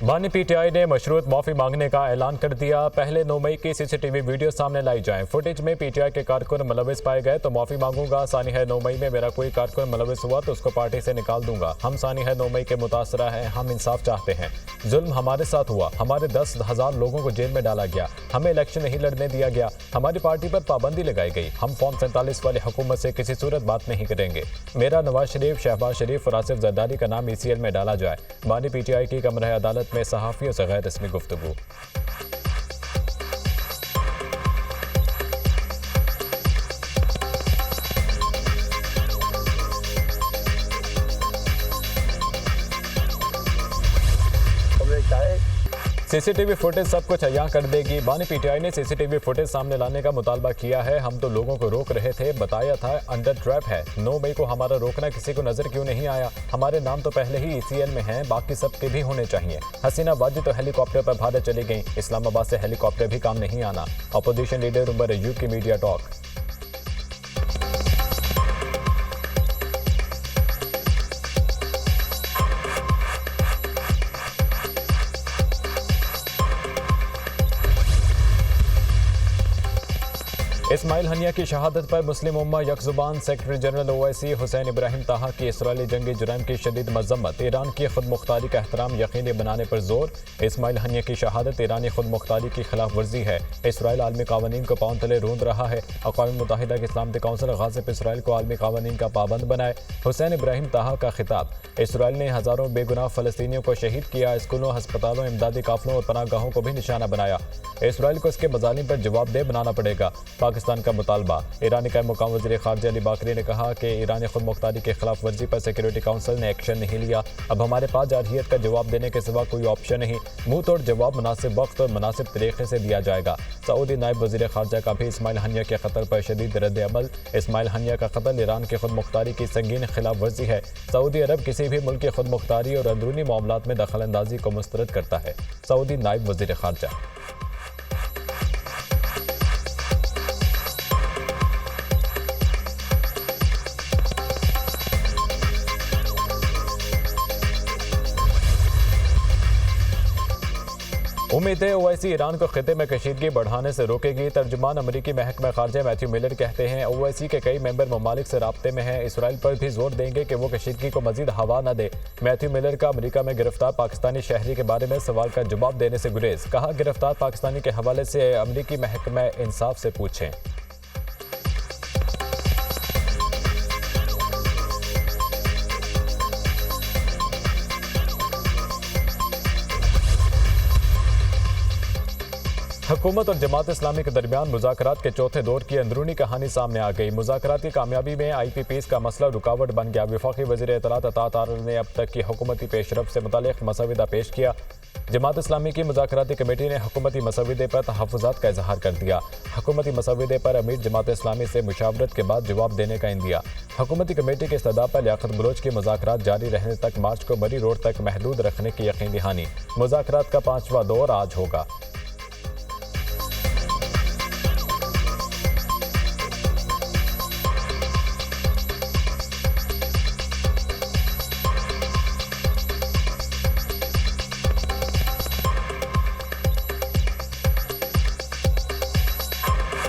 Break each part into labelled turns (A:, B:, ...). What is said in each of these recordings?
A: बानी पीटीआई ने मशरूत माफी मांगने का ऐलान कर दिया। पहले 9 मई की सीसीटीवी वीडियो सामने लाई जाए। फुटेज में पीटीआई के कारकुन मुलविस पाए गए तो माफी मांगूंगा। सानी है 9 मई में मेरा कोई कारकुन मुलविस हुआ तो उसको पार्टी से निकाल दूंगा। हम सानी है 9 मई के मुतासरा हैं। हम इंसाफ चाहते हैं। जुल्म हमारे साथ हुआ। हमारे 10,000 लोगों को जेल में डाला गया। हमें इलेक्शन नहीं लड़ने दिया गया। हमारी पार्टी पर पाबंदी लगाई गई। हम फॉर्म 47 वाली हुकूमत से किसी सूरत बात नहीं करेंगे। मेरा नवाज शरीफ, शहबाज शरीफ और आसिफ जरदारी का नाम ECL में डाला जाए। बानी पीटीआई की कमरा अदालत में सहाफियों से गैर रस्मी गुफ्तगू। सीसीटीवी फुटेज सब कुछ अयां कर देगी। बानी पीटीआई ने सीसीटीवी फुटेज सामने लाने का मुतालबा किया है। हम तो लोगों को रोक रहे थे, बताया था अंडर ट्रैप है। 9 मई को हमारा रोकना किसी को नजर क्यों नहीं आया? हमारे नाम तो पहले ही ECL में हैं, बाकी सबके भी होने चाहिए। हसीना वाजी तो हेलीकॉप्टर पर भारत चली गई। इस्लामाबाद से हेलीकॉप्टर भी काम नहीं आना। अपोजिशन लीडर उमर अयूब की मीडिया टॉक। इस्माइल हनिया की शहादत पर मुस्लिम उम्मा यकजुबान। Secretary general OIC Hussain Ibrahim Taha की इसराइली जंगी जुराइम की शदीद मजम्मत। ईरान की खुद मुख्तारी का एहतराम यकीनी बनाने पर जोर। इस्माइल हनिया की शहादत ईरानी खुद मुख्तारी की खिलाफ वर्जी है। इसराइल आलमी कानून को पांव तले रूंध रहा है। अक़वाम मुत्तहिदा की इस्लामती काउंसिल गाज़िब इसराइल को आलमी कानून का पाबंद बनाए। हुसैन इब्राहिम ताहा का खिताब। इसराइल ने हज़ारों बेगुनाह फ़लस्तीनियों को शहीद किया। स्कूलों, हस्पतालों, इमदादी काफिलों और पनाहगाहों को भी निशाना बनाया। इसराइल को इसके मज़ालिम पर जवाबदेह बनाना पड़ेगा। पाकिस्तान का मुतालबा। ईरानी का मुकाम वज़ीर ख़ारजा अली बाकरी ने कहा कि ईरानी खुद मुख्तारी की खिलाफ वर्जी पर सिक्योरिटी काउंसिल ने एक्शन नहीं लिया। अब हमारे पास जारहियत का जवाब देने के सिवा कोई ऑप्शन नहीं। मुंह तोड़ जवाब मुनासिब वक्त और मुनासिब तरीके से दिया जाएगा। सऊदी नायब वज़ीर ख़ारजा का भी इस्माइल हनिया के कत्ल पर शदीद रद्द अमल। इस्माइल हनिया का कत्ल ईरान की खुद मुख्तारी की संगीन खिलाफ वर्जी है। सऊदी अरब किसी भी मुल्क की खुद मुख्तारी और अंदरूनी मामलात में दखल अंदाजी को मुस्तरद करता है। सऊदी नायब वज़ीर ख़ारजा। उम्मीद है OIC ईरान को खिते में कशीदगी बढ़ाने से रोकेगी। तर्जुमान अमरीकी महकमा खारजा मैथ्यू मिलर कहते हैं OIC के कई मेंबर ममालिक से राब्ते में हैं। इसराइल पर भी जोर देंगे कि वो कशीदगी को मजीद हवा न दे। मैथ्यू मिलर का अमरीका में गिरफ्तार पाकिस्तानी शहरी के बारे में सवाल का जवाब देने से गुरेज। कहा, गिरफ्तार पाकिस्तानी के हवाले से अमरीकी महकमा इंसाफ से पूछें। हुकूमत और जमात इस्लामी के दरमियान मुज़ाकरात के चौथे दौर की अंदरूनी कहानी सामने आ गई। मुज़ाकरात की कामयाबी में IPPs का मसला रुकावट बन गया। वफाकी वज़ीर इत्तलात अता तारर ने अब तक की हुकूमती पेशरफ से मुतालिक मसविदा पेश किया। जमात इस्लामी की मुज़ाकराती कमेटी ने हुकूमती मसविदे पर तहफ़्फ़ुज़ात का इजहार कर दिया। हुकूमती मसविदे पर अमीर जमात इस्लामी से मुशावरत के बाद जवाब देने का इंदिया। हुकूमती कमेटी के इस्तदा पर लियाकत बलोच की मुज़ाकरात जारी रहने तक मार्च को मरी रोड तक महदूद रखने की यकीन दहानी। मुज़ाकरात का 5वां दौर आज होगा।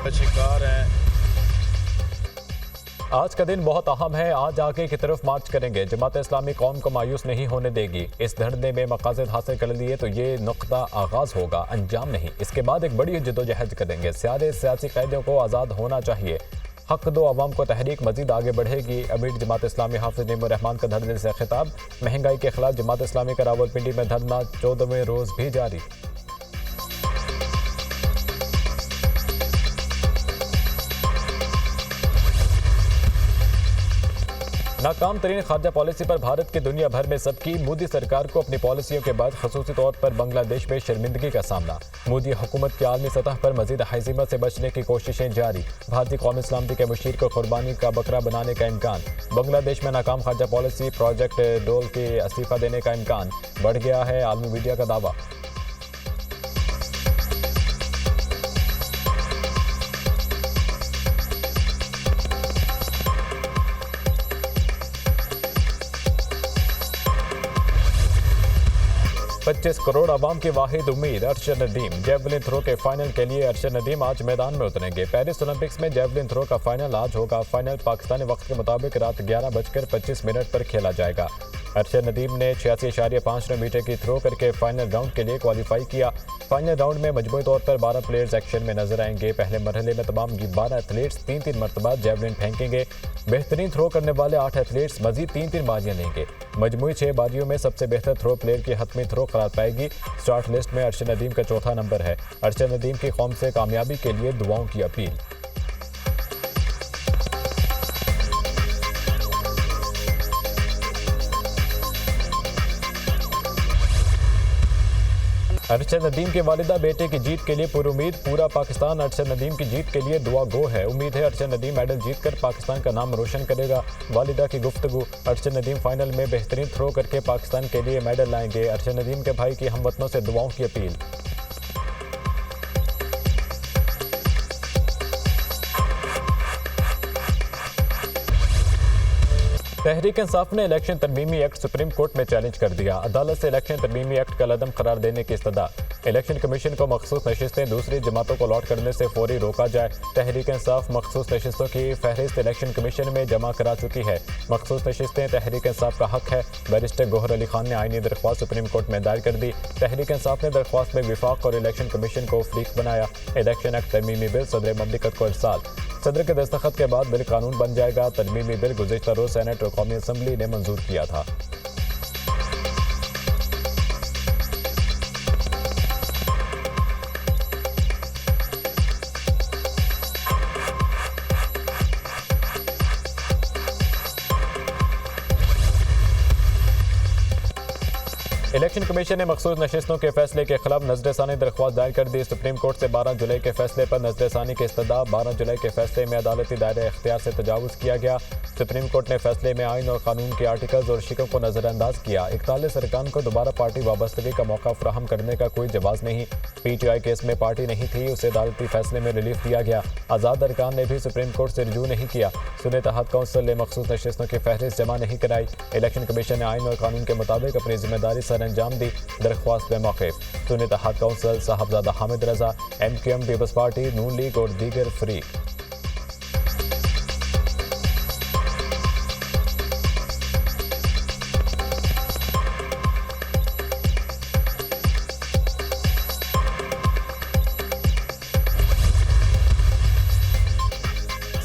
B: शिकार है।
A: आज का दिन बहुत अहम है। आज आगे की तरफ मार्च करेंगे। जमात इस्लामी कौम को मायूस नहीं होने देगी। इस धरने में मकासद हासिल कर लिए तो ये नुक्ता आगाज होगा, अंजाम नहीं। इसके बाद एक बड़ी जदोजहद करेंगे। सारे सियासी कैदियों को आज़ाद होना चाहिए। हक दो अवाम को तहरीक मजीद आगे बढ़ेगी। अमीर जमात इस्लामी हाफिज नईमुर रहमान का धरने से खिताब। महंगाई के खिलाफ जमात इस्लामी का रावलपिंडी में धरना 14वें रोज भी जारी। नाकाम तरीन खारजा पॉलिसी पर भारत की दुनिया भर में सबकी। मोदी सरकार को अपनी पॉलिसियों के बाद खसूसी तौर पर बांग्लादेश में शर्मिंदगी का सामना। मोदी हुकूमत की आलमी सतह पर मजीद हज़ीमत से बचने की कोशिशें जारी। भारतीय कौमी सलामती के मुशीर को कुर्बानी का बकरा बनाने का इम्कान। बांग्लादेश में नाकाम खारजा पॉलिसी प्रोजेक्ट डोल के इस्तीफा देने का इम्कान। बढ़ गया है आलमी मीडिया का दावा। 25 करोड़ आवाम की वाहिद उम्मीद अरशद नदीम। जेवलिन थ्रो के फाइनल के लिए अरशद नदीम आज मैदान में उतरेंगे। पेरिस ओलंपिक्स में जेवलिन थ्रो का फाइनल आज होगा। फाइनल पाकिस्तानी वक्त के मुताबिक रात 11:25 पर खेला जाएगा। अरशद नदीम ने 86.5 मीटर की थ्रो करके फाइनल राउंड के लिए क्वालिफाई किया। फाइनल राउंड में मजमूई तौर पर 12 प्लेयर्स एक्शन में नजर आएंगे। पहले मरहले में तमाम 12 एथलीट्स 3-3 मरतबा जेवलिन फेंकेंगे। बेहतरीन थ्रो करने वाले 8 एथलीट्स मजीद 3-3 बाजियां लेंगे। मजमूई 6 बाजियों में सबसे बेहतर थ्रो प्लेयर की हतमी थ्रो करार पाएगी। स्टार्ट लिस्ट में अरशद नदीम का चौथा नंबर है। अरशद नदीम की कौम से कामयाबी के लिए दुआओं की अपील। अरशद नदीम की वालिदा बेटे की जीत के लिए पुरुमीद। पूरा पाकिस्तान अरशद नदीम की जीत के लिए दुआ गो है। उम्मीद है अरशद नदीम मेडल जीतकर पाकिस्तान का नाम रोशन करेगा। वालिदा की गुफ्तगू। अरशद नदीम फाइनल में बेहतरीन थ्रो करके पाकिस्तान के लिए मेडल लाएंगे। अरशद नदीम के भाई की हमवतनों से दुआओं की अपील। तहरीक इंसाफ ने इलेक्शन तरमीमी एक्ट सुप्रीम कोर्ट में चैलेंज कर दिया। अदालत से इलेक्शन तरमीमी एक्ट का लदम करार देने की इस्तदा। इलेक्शन कमीशन को मखसूस नशिस्तें दूसरी जमातों को अलॉट करने से फौरी रोका जाए। तहरीक इंसाफ मखसूस नशिस्तों की फहरिस्त इलेक्शन कमीशन में जमा करा चुकी है। मखसूस नशिस्तें तहरीक इंसाफ का हक है। बैरिस्टर गोहर अली खान ने आईनी दरख्वास्त सुप्रीम कोर्ट में दायर कर दी। तहरीक इंसाफ ने दरख्वास्त में विफाक और इलेक्शन कमीशन को फरीक बनाया। इलेक्शन एक्ट तरमीमी बिल सदर ममलिकत को इरसाल। सदर के दस्तखत के बाद बिल कानून बन जाएगा। तरमीमी बिल गुज़िश्ता रोज सेनेट और कौमी असम्बली ने मंजूर किया था। इलेक्शन कमीशन ने मखसूस नशिस्तों के फैसले के खिलाफ नजरसानी दरख्वास्त दायर कर दी। सुप्रीम कोर्ट से 12 जुलाई के फैसले पर नजरसानी की इस्तदा। 12 जुलाई के फैसले में अदालती दायरे इख्तियार से तजावुज़ किया गया। सुप्रीम कोर्ट ने फैसले में आइन और कानून के आर्टिकल्स और शिकों को नजरअंदाज किया। 41 अरकान को दोबारा पार्टी वाबस्तगी का मौका फराहम करने का कोई जवाब नहीं। PTI केस में पार्टी नहीं थी, उसे अदालती फैसले में रिलीफ दिया गया। आज़ाद अरकान ने भी सुप्रीम कोर्ट से रुजू नहीं किया। सुन्नी तहत काउंसिल ने मखसूस नशिस्तों की फहरिस्त जमा नहीं कराई। इलेक्शन कमीशन ने आइन और कानून के मुताबिक अपनी जिम्मेदारी सर अंजाम दी। दरख्वास्त में मौक़िफ़ सुन्नी तहत काउंसिल साहबजादा हामिद रजा, MQM पीपल्स पार्टी, नून लीग और दीगर फरीक।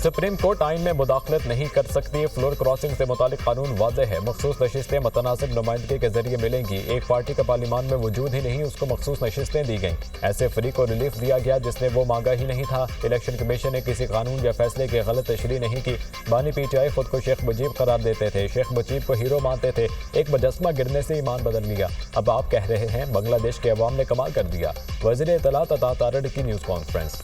A: सुप्रीम कोर्ट आइन में मुदाखलत नहीं कर सकती। फ्लोर क्रॉसिंग से मुतालिक कानून वाज़ेह है। मखसूस नशिस्तें मुतनासिब नुमाइंदगी के जरिए मिलेंगी। एक पार्टी का पार्लियामान में वजूद ही नहीं, उसको मखसूस नशिस्तें दी गईं। ऐसे फरीक को रिलीफ दिया गया जिसने वो मांगा ही नहीं था। इलेक्शन कमीशन ने किसी कानून या फैसले की गलत तशरीह नहीं की। बानी PTI खुद को शेख मुजीब करार देते थे, शेख मुजीब को हीरो मानते थे। एक मुजस्मा गिरने से ईमान बदल गया। अब आप कह रहे हैं बांग्लादेश के अवाम ने कमाल कर दिया। वज़ीर इत्तलात अता तारड़ की न्यूज़ कॉन्फ्रेंस।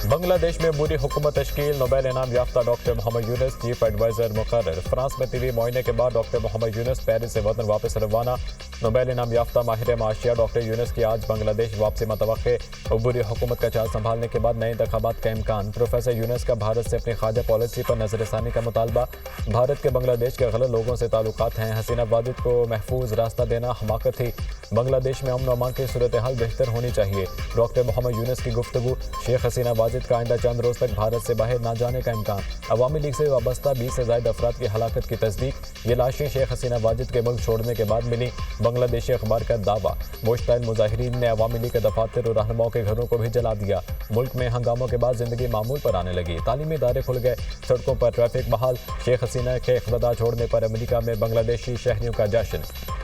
A: बांग्लादेश में बुरी हुकूमत तश्कील। नोबेल इनाम याफ्ता doctor Mohammad Yunus chief adviser मुकर्रर। फ्रांस में तवील मुआयने के बाद डॉक्टर मोहम्मद यूनुस पेरिस से वतन वापस रवाना। नोबेल इनाम याफ्ता माहिर माशिया डॉक्टर यूनुस की आज बांग्लादेश वापसी मतवक्के। बुरी हुकूमत का चार्ज संभालने के बाद नए इंतखाबात का इम्कान। प्रोफेसर यूनुस का भारत से अपनी खाजा पॉलिसी पर नजरसानी का मुतालबा। भारत के बांग्लादेश के गलत लोगों से ताल्लुकात हैं। हसीना वाजिद को महफूज रास्ता देना हमाकत थी। बांग्लादेश में अमन अमान की सूरत हाल बेहतर होनी चाहिए। डॉक्टर मोहम्मद यूनुस की गुफ्तगू। शेख हसीना वाजिद का आइंदा चंद रोज तक भारत से बाहर ना जाने का इम्कान। अवामी लीग से वाबस्ता 20 से ज़ायद अफराद की हलाकत की तस्दीक। ये लाशें शेख हसीना वाजिद के मुल्क छोड़ने के बाद मिली। बांग्लादेशी अखबार का दावा। मुश्ताइल मुजाहिरीन ने अवामी लीग के दफातर और रहनुमाओं के घरों को भी जला दिया। मुल्क में हंगामों के बाद जिंदगी मामूल पर आने लगी। तालीमी इदारे खुल गए। सड़कों पर ट्रैफिक बहाल। शेख हसीना के इख्तिदार छोड़ने पर अमेरिका में बांग्लादेशी शहरियों का जश्न।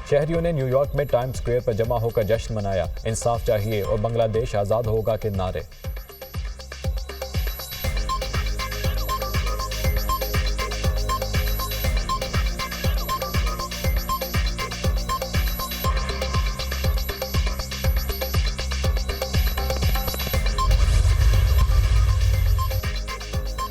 A: शहरियों ने न्यूयॉर्क में टाइम्स स्क्वायर पर जमा होकर जश्न मनाया। इंसाफ चाहिए और बांग्लादेश आज़ाद होगा के नारे।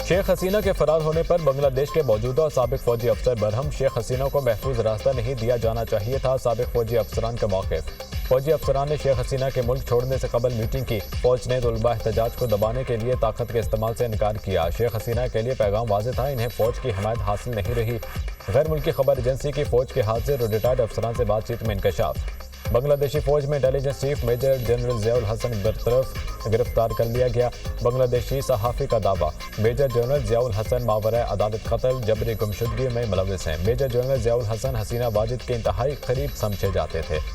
A: शेख हसीना के फरार होने पर बांग्लादेश के मौजूदा और साबिक फौजी अफसर बरहम शेख हसीना को महफूज रास्ता नहीं दिया जाना चाहिए था। साबिक फौजी अफसरान का मौक़िफ़। फौजी अफसरान ने शेख हसीना के मुल्क छोड़ने से कबल मीटिंग की। फौज ने तुलबा एहतजाज को दबाने के लिए ताकत के इस्तेमाल से इनकार किया। शेख हसीना के लिए पैगाम वाज़ेह था, इन्हें फौज की हिमायत हासिल नहीं रही। गैर मुल्की खबर एजेंसी की फौज के हाजिर और रिटायर्ड अफसरान से बातचीत में इंकशाफ। बांग्लादेशी फौज में intelligence chief major general Ziaul Hasan बरतरफ गिरफ्तार कर लिया गया। बांग्लादेशी सहाफ़ी का दावा, मेजर जनरल ज़ियाउल हसन मावरा अदालत कत्ल जबरी गुमशुदगी में मुलविस हैं। मेजर जनरल ज़ियाउल हसन हसीना वाजिद के इंतहाई करीब समझे जाते थे।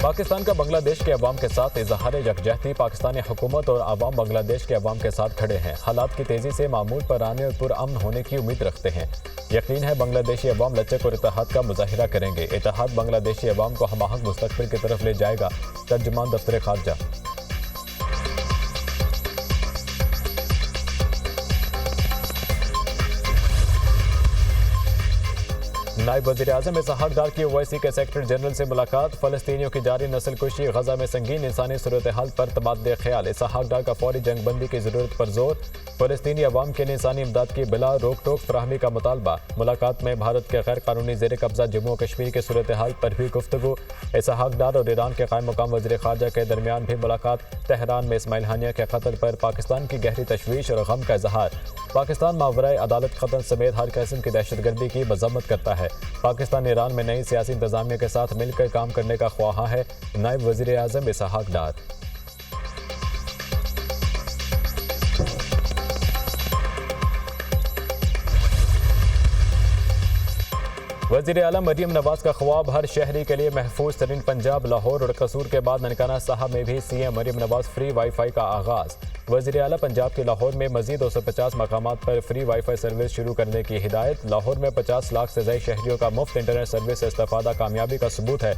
A: पाकिस्तान का बांग्लादेश के अवाम के साथ इजहार यकजहती। पाकिस्तानी हुकूमत और अवाम बांग्लादेश के अवाम के साथ खड़े हैं। हालात की तेज़ी से मामूल पर आने और पुरअमन होने की उम्मीद रखते हैं। यकीन है बांग्लादेशी अवाम लचक और इत्तेहाद का मुजाहिरा करेंगे। इत्तेहाद बांग्लादेशी अवाम को हमाहंग मुस्तक़बिल की तरफ ले जाएगा। तर्जुमान दफ्तर खारजा। नायब वज़ीर-ए-आज़म इसहाक डार की ओवैसी के सेक्रेटरी जनरल से मुलाकात। फ़लस्तीनियों की जारी नस्लकुशी, गजा में संगीन इंसानी सूरत हाल पर तबादले ख्याल। इसहाक डार का फौरी जंगबंदी की ज़रूरत पर जोर। फ़लस्तीनी अवाम के लिए इंसानी इमदाद की बिला रोक टोक फराहमी का मुतालबा। मुलाकात में भारत के गैर कानूनी ज़ेर कब्जा जम्मू और कश्मीर के सूरत हाल पर भी गुफ्तगू। इसहाक डार और ईरान के कायम मकाम वज़ीर ख़ारजा के दरमियान भी मुलाकात। तेहरान में इस्माइल हानिया के कत्ल पर पाकिस्तान की गहरी तशवीश और गम का इजहार। पाकिस्तान मावराए अदालत कत्ल समेत हर किस्म की दहशतगर्दी की मज़म्मत करता है। पाकिस्तान ईरान में नई सियासी इंतजामिया के साथ मिलकर काम करने का ख्वाहा है। नायब वज़ीर-ए-आज़म इसहाक डार। वज़ीर आला मरियम नवाज का ख्वाब हर शहरी के लिए महफूज तरीन पंजाब। लाहौर और कसूर के बाद ननकाना साहब में भी CM Maryam Nawaz free wifi का आगाज़। वज़ीर आला पंजाब के लाहौर में मजीद 250 मकामात पर फ्री वाईफाई सर्विस शुरू करने की हिदायत। लाहौर में 50 लाख से ज़ायद शहरियों का मुफ्त इंटरनेट सर्विस से इस्तेफादा कामयाबी का सबूत है।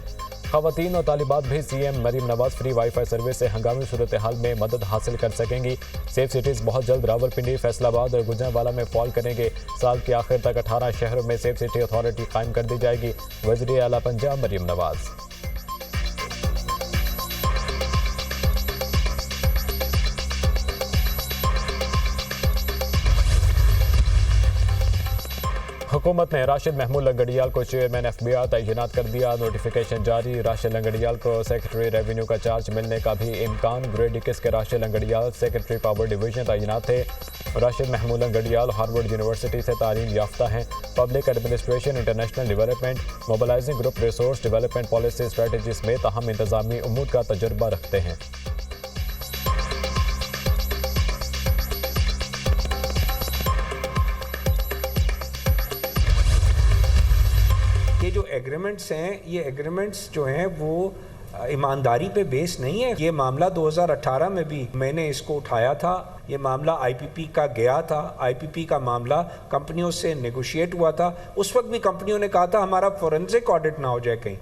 A: ख़वातीन और तालिबात भी CM Maryam Nawaz free wifi service से हंगामी सूरत हाल में मदद हासिल कर सकेंगी। सेफ सिटीज़ बहुत जल्द रावलपिंडी, फैसलाबाद और गुजरांवाला में फॉल करेंगे। साल के आखिर तक 18 शहरों में सेफ सिटी अथॉरिटी कायम कर दी जाएगी। वज़ीर आला पंजाब मरियम नवाज। हुकूमत ने राशिद महमूद लंगड़ियाल को चेयरमैन FBI तैनात कर दिया। नोटिफिकेशन जारी। राशिद लंगड़ियाल को सेक्रेटरी रेवेन्यू का चार्ज मिलने का भी इम्कान। ग्रेड 21 के Rashid Langrial secretary power division तैनात थे। राशिद महमूद लंगड़ियाल हार्वर्ड यूनिवर्सिटी से तालीम याफ्ता हैं। Public administration, international development, mobilising group resource development policy strategy समेत अहम इंतजामी उमूर का तजुर्बा रखते हैं।
B: ये जो एग्रीमेंट्स हैं, ये एग्रीमेंट्स जो हैं वो ईमानदारी पे बेस नहीं है। ये मामला 2018 में भी मैंने इसको उठाया था। ये मामला IPP का गया था। IPP का मामला कंपनियों से नेगोशिएट हुआ था। उस वक्त भी कंपनियों ने कहा था हमारा फोरेंसिक ऑडिट ना हो जाए कहीं,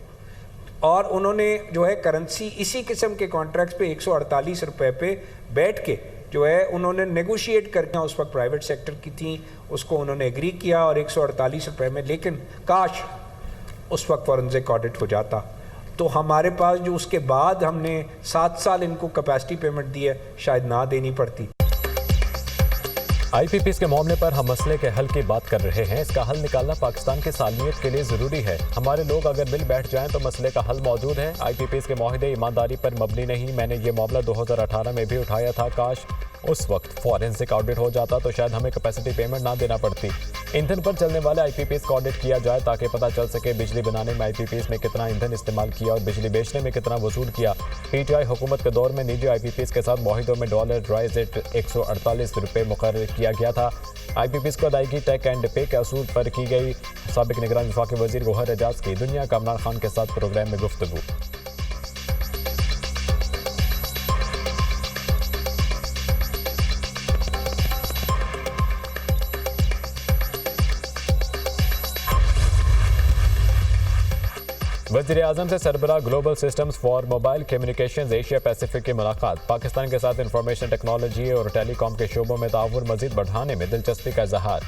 B: और उन्होंने जो है करेंसी इसी किस्म के कॉन्ट्रैक्ट्स पे 148 रुपए पे बैठ के जो है उन्होंने नेगोशिएट करके, उस वक्त प्राइवेट सेक्टर की थी, उसको उन्होंने एग्री किया और 148 रुपए में। लेकिन काश उस वक्त फॉरेंसिक ऑडिट हो जाता तो हमारे पास जो उसके बाद हमने 7 साल इनको कैपेसिटी पेमेंट दी है, शायद ना देनी पड़ती।
A: IPPs के मामले पर हम मसले के हल की बात कर रहे हैं। इसका हल निकालना पाकिस्तान की सालमियत के लिए ज़रूरी है। हमारे लोग अगर मिल बैठ जाएं तो मसले का हल मौजूद है। IPPs के माहिदे ईमानदारी पर मबनी नहीं। मैंने ये मामला 2018 में भी उठाया था। काश उस वक्त फॉरेंसिक ऑडिट हो जाता तो शायद हमें कैपेसिटी पेमेंट ना देना पड़ती। ईंधन पर चलने वाले IPPs का ऑडिट किया जाए ताकि पता चल सके बिजली बनाने में IPPs में कितना ईंधन इस्तेमाल किया और बिजली बेचने में कितना वसूल किया। PTI हुकूमत के दौर में निजी IPPs के साथ माहिदों में डॉलर ड्राइज रेट 148 रुपये मुकर्रर किया गया था। IPPs को अदायगी टैक एंड पे के असूल पर की गई। साबिक निगरान वफाकी वजीर गौहर एजाज की दुनिया का इमरान खान के साथ प्रोग्राम में गुफ्तगू। वज़ीर आज़म से सरबराह global systems for mobile communications Asia Pacific की मुलाकात। पाकिस्तान के साथ इंफॉर्मेशन टेक्नोलॉजी और टेलीकॉम के शोबों में ताउन मजीद बढ़ाने में दिलचस्पी का इजहार।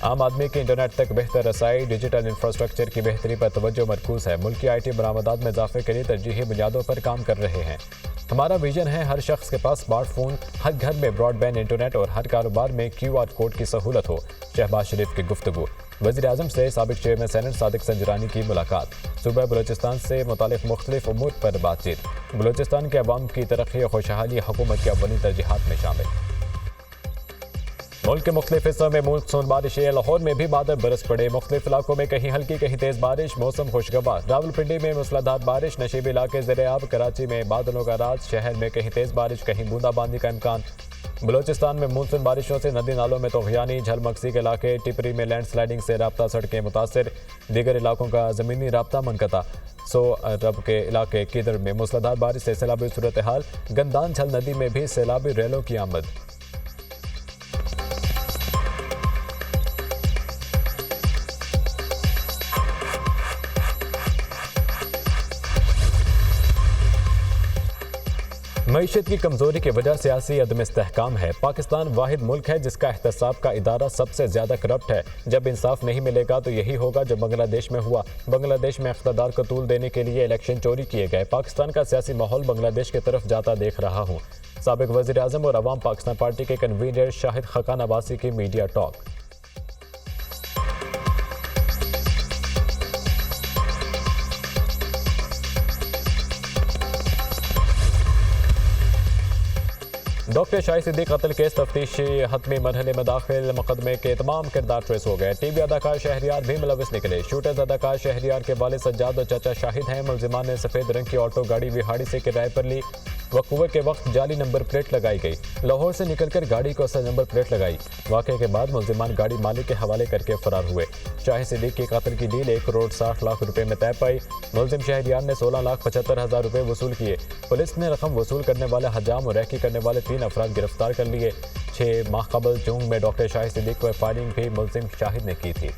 A: आम आदमी की इंटरनेट तक बेहतर रसाई, डिजिटल इंफ्रास्ट्रक्चर की बेहतरी पर तवज्जो मरकूज है। मुल्की IT बरामदात में इजाफे के लिए तरजीही बुनियादों पर काम कर रहे हैं। हमारा विजन है हर शख्स के पास स्मार्टफोन, हर घर में ब्रॉडबैंड इंटरनेट और हर कारोबार में QR कोड की सहूलत हो। शहबाज शरीफ की गुफ्तगू। वज़ीर आज़म से साबिक चेयरमैन सेनेट सादिक संजरानी की मुलाकात। सूबा बलोचिस्तान से मुतालिक मुख्तलिफ उमूर पर बातचीत। बलोचिस्तान के अवाम की तरक्की और खुशहाली हुकूमत की अव्वली तरजीहात में शामिल। मुल्क के मुख्तलिफ हिस्सों में मानसून बारिशें। लाहौर में भी बादल बरस पड़े। मुख्तलिफ इलाकों में कहीं हल्की कहीं तेज बारिश। मौसम खुशगवार। रावलपिंडी में मूसलाधार बारिश। नशीबी इलाके ज़ेर-ए-आब। कराची में बादलों का राज। शहर में कहीं तेज बारिश, कहीं बूंदाबांदी का इम्कान। बलोचिस्तान में मानसून बारिशों से नदी नालों में तोग़यानी। झलमक्सी के इलाके टिपरी में लैंडस्लाइडिंग से राब्ता सड़कें मुतासर। दीगर इलाकों का ज़मीनी राब्ता मुनक़ता। रब के इलाके किदर में मूसलाधार बारिश से सैलाबी सूरत हाल। गंदान झल नदी में भी सैलाबी रेलों की आमद। मईशत की कमजोरी की वजह सियासी अदम इस्तेहकाम है। पाकिस्तान वाहिद मुल्क है जिसका एहतसाब का इदारा सबसे ज्यादा करप्ट है। जब इंसाफ नहीं मिलेगा तो यही होगा जो बांग्लादेश में हुआ। बांग्लादेश में इख्तियार को तूल देने के लिए इलेक्शन चोरी किए गए। पाकिस्तान का सियासी माहौल बांग्लादेश की तरफ जाता देख रहा हूँ। साबिक वज़ीर आज़म और अवाम पाकिस्तान पार्टी के कन्वीनर शाहिद खकान अब्बासी की media talk. Doctor Shahid Siddique कत्ल केस तफ्तीशी हतमी मरहले में दाखिल। मुकदमे के तमाम किरदार ट्रेस हो गए। टीवी अदाकार शहरियार भी मुलविस निकले। शूटर्स अदाकार शहरियार के वालिद सज्जाद और चाचा शाहिद हैं। मुलजिमान ने सफ़ेद रंग की ऑटो गाड़ी विहाड़ी से किराए पर ली। वकूवे के वक्त जाली नंबर प्लेट लगाई गई। लाहौर से निकलकर गाड़ी को असल नंबर प्लेट लगाई। वाक़े के बाद मुलजिमान गाड़ी मालिक के हवाले करके फरार हुए। शाहिद सिद्दीक के कत्ल की डील 1 करोड़ 60 लाख रुपए में तय पाई। मुलजिम शहरियार ने 16,75,000 रुपए वसूल किए। पुलिस ने रकम वसूल करने वाले हजाम और रैकी करने वाले 3 अफराद गिरफ्तार कर लिए। 6 माह कबल जून में डॉक्टर शाहिद सिद्दीक को फायरिंग भी मुलजिम शाहिद ने की थी।